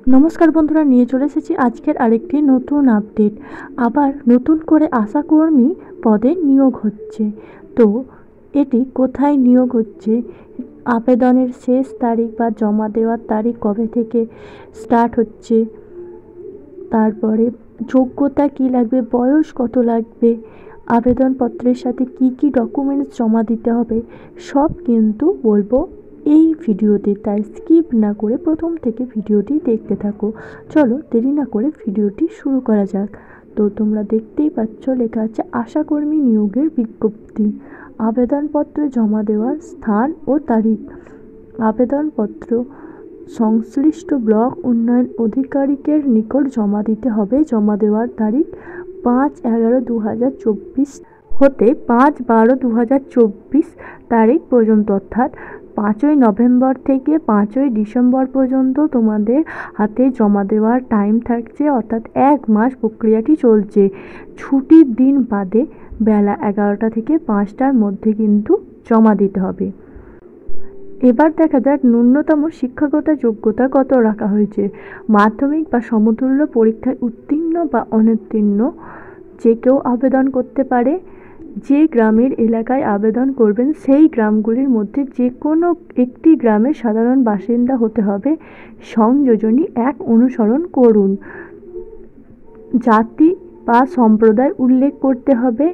নমস্কার বন্ধুরা, নিয়ে চলে এসেছি আজকের আরেকটি নতুন আপডেট। আবার নতুন করে আশাকর্মী পদে নিয়োগ হচ্ছে। তো এটি কোথায় নিয়োগ হচ্ছে, আবেদনের শেষ তারিখ বা জমা দেওয়ার তারিখ কবে থেকে স্টার্ট হচ্ছে, তারপরে যোগ্যতা কী লাগবে, বয়স কত লাগবে, আবেদনপত্রের সাথে কি কি ডকুমেন্টস জমা দিতে হবে, সব কিন্তু বলবো এই ভিডিওতে। তাই স্কিপ না করে প্রথম থেকে ভিডিওটি দেখতে থাকো। চলো দেরি না করে ভিডিওটি শুরু করা যাক। তো তোমরা দেখতেই পাচ্ছ, লেখা আছে আশাকর্মী নিয়োগের বিজ্ঞপ্তি। আবেদনপত্র জমা দেওয়ার স্থান ও তারিখ। আবেদনপত্র সংশ্লিষ্ট ব্লক উন্নয়ন আধিকারিকের নিকট জমা দিতে হবে। জমা দেওয়ার তারিখ 5/11/2024 হতে 5/12/2024 তারিখ পর্যন্ত, অর্থাৎ 5ই নভেম্বর থেকে 5ই ডিসেম্বর পর্যন্ত তোমাদের হাতে জমা দেওয়ার টাইম থাকছে, অর্থাৎ 1 মাস প্রক্রিয়াটি চলছে। ছুটির দিন বাদে বেলা 11টা থেকে 5টার মধ্যে কিন্তু জমা দিতে হবে। এবার দেখা যাক ন্যূনতম শিক্ষাগত যোগ্যতা কত রাখা হয়েছে। মাধ্যমিক বা সমতুল্য পরীক্ষায় উত্তীর্ণ বা অনুত্তীর্ণ যে কেউ আবেদন করতে পারে। যে গ্রামের এলাকায় আবেদন করবেন সেই গ্রামগুলির মধ্যে যে কোনো একটি গ্রামের সাধারণ বাসিন্দা হতে হবে। সংযোজনী 1 অনুসরণ করুন। জাতি বা সম্প্রদায় উল্লেখ করতে হবে।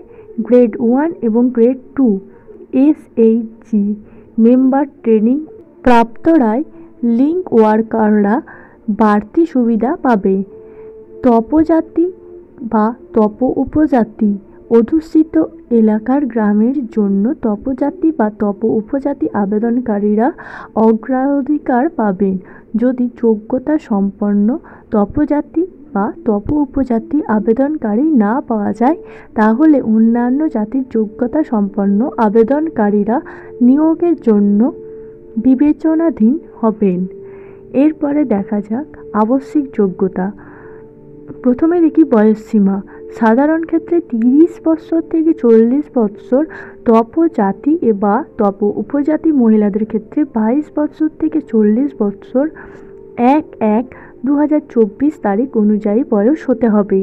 গ্রেড 1 এবং গ্রেড 2 SHG মেম্বার ট্রেনিং প্রাপ্তরাই লিঙ্ক ওয়ার্কাররা বাড়তি সুবিধা পাবে। তপজাতি বা তপ উপজাতি অধ্যুষিত এলাকার গ্রামের জন্য তপজাতি বা তপ উপজাতি আবেদনকারীরা অগ্রাধিকার পাবেন। যদি যোগ্যতা সম্পন্ন তপজাতি বা তপ উপজাতি আবেদনকারী না পাওয়া যায়, তাহলে অন্যান্য জাতির যোগ্যতা সম্পন্ন আবেদনকারীরা নিয়োগের জন্য বিবেচনাধীন হবেন। এরপরে দেখা যাক আবশ্যিক যোগ্যতা। প্রথমে দেখি বয়সসীমা। সাধারণ ক্ষেত্রে 30 বছর থেকে 40 বছর, তপজাতি বা তপ উপজাতি মহিলাদের ক্ষেত্রে 22 বছর থেকে 40 বছর 1/1/2024 তারিখ অনুযায়ী বয়স হতে হবে।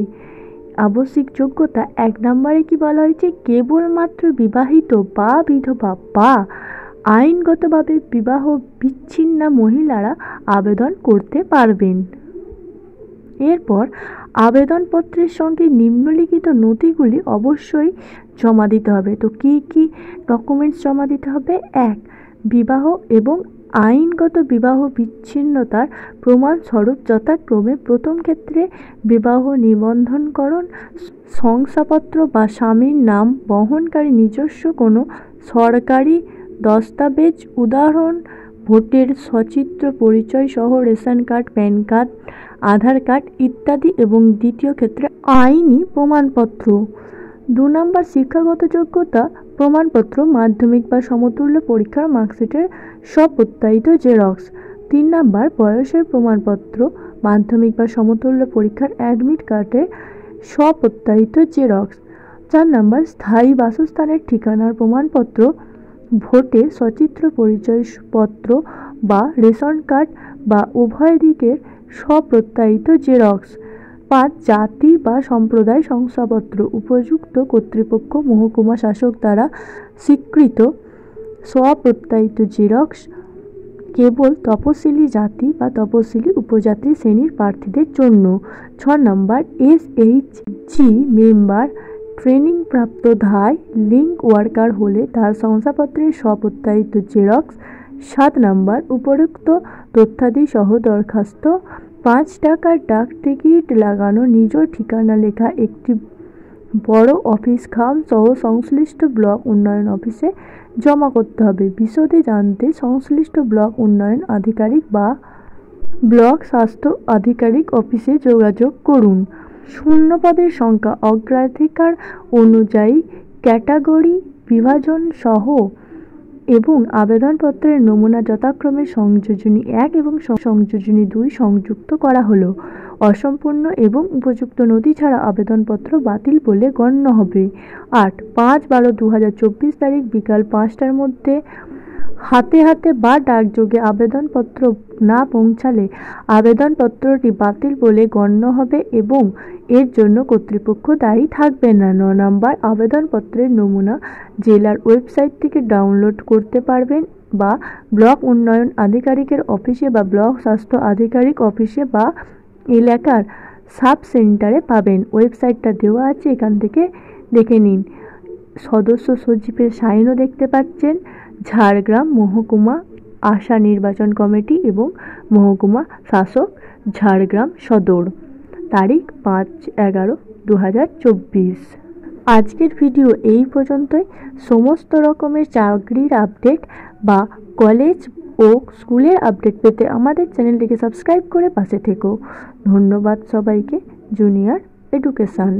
আবশ্যিক যোগ্যতা 1 নম্বরে কি বলা হয়েছে, কেবলমাত্র বিবাহিত বা বিধবা বা আইনগতভাবে বিবাহ বিচ্ছিন্না মহিলারা আবেদন করতে পারবেন। এরপর আবেদনপত্রের সঙ্গে নিম্নলিখিত নথিগুলি অবশ্যই জমা দিতে হবে। তো কী কী ডকুমেন্টস জমা দিতে হবে? 1. বিবাহ এবং আইনগত বিবাহ বিচ্ছিন্নতার প্রমাণস্বরূপ যথাক্রমে প্রথম ক্ষেত্রে বিবাহ নিবন্ধনকরণ শংসাপত্র বা স্বামীর নাম বহনকারী নিজস্ব কোনো সরকারি দস্তাবেজ, উদাহরণ ভোটের সচিত্র পরিচয় সহ রেশন কার্ড, প্যান কার্ড, আধার কার্ড ইত্যাদি, এবং দ্বিতীয় ক্ষেত্রে আইনি প্রমাণপত্র। 2 নম্বর শিক্ষাগত যোগ্যতা প্রমাণপত্র, মাধ্যমিক বা সমতুল্য পরীক্ষার মার্কশিটের স্বপ্রত্যায়িত জেরক্স। 3 নম্বর বয়সের প্রমাণপত্র, মাধ্যমিক বা সমতুল্য পরীক্ষার অ্যাডমিট কার্ডের স্বপ্রত্যায়িত জেরক্স। 4 নম্বর স্থায়ী বাসস্থানের ঠিকানার প্রমাণপত্র, ভোটের সচিত্র পরিচয়পত্র বা রেশন কার্ড বা উভয় দিকের স্বপ্রত্যায়িত জেরক্স। 5 জাতি বা সম্প্রদায় শংসাপত্র, উপযুক্ত কর্তৃপক্ষ মহকুমা শাসক দ্বারা স্বীকৃত স্বপ্রত্যায়িত জেরক্স, কেবল তপশিলি জাতি বা তপশিলি উপজাতি শ্রেণীর প্রার্থীদের জন্য। 6 নম্বর SHG মেম্বার ট্রেনিং প্রাপ্ত ধায় লিঙ্ক ওয়ার্কার হলে তার শংসাপত্রের স্বপ্রত্যায়িত জেরক্স। 7 নম্বর উপরোক্ত তথ্যাদি সহ দরখাস্ত। 5 টাকার ডাক টিকিট লাগানো নিজ ঠিকানা লেখা একটি বড় অফিস খাম সহ সংশ্লিষ্ট ব্লক উন্নয়ন অফিসে জমা করতে হবে। বিশদে জানতে সংশ্লিষ্ট ব্লক উন্নয়ন আধিকারিক বা ব্লক স্বাস্থ্য আধিকারিক অফিসে যোগাযোগ করুন। শূন্যপদের সংখ্যা অগ্রাধিকার অনুযায়ী ক্যাটাগরি বিভাজন সহ এবং আবেদনপত্রের নমুনা যথাক্রমে সংযোজনী 1 এবং সংযোজনী 2 সংযুক্ত করা হলো। অসম্পূর্ণ এবং উপযুক্ত নথি ছাড়া আবেদনপত্র বাতিল বলে গণ্য হবে। 8. 5/12/2024 তারিখ বিকাল 5টার মধ্যে হাতে হাতে বা ডাকযোগে আবেদনপত্র না পৌঁছালে আবেদনপত্রটি বাতিল বলে গণ্য হবে এবং এর জন্য কর্তৃপক্ষ দায়ী থাকবে না। ৯ নম্বর, আবেদনপত্রের নমুনা জেলার ওয়েবসাইট থেকে ডাউনলোড করতে পারবেন বা ব্লক উন্নয়ন আধিকারিকের অফিসে বা ব্লক স্বাস্থ্য আধিকারিক অফিসে বা এলাকার সাব সেন্টারে পাবেন। ওয়েবসাইটটা দেওয়া আছে, এখান থেকে দেখে নিন। সদস্য সচিবের সাইনও দেখতে পাচ্ছেন। ঝাড়গ্রাম মহকুমা আশা নির্বাচন কমিটি এবং মহকুমা শাসক ঝাড়গ্রাম সদর। তারিখ ৫/১১/২০২৪। আজকের ভিডিও এই পর্যন্তই। সমস্ত রকমের চাকরির আপডেট বা কলেজ ও স্কুলের আপডেট পেতে আমাদের চ্যানেলটিকে সাবস্ক্রাইব করে পাশে থেকো। ধন্যবাদ সবাইকে। Junior education.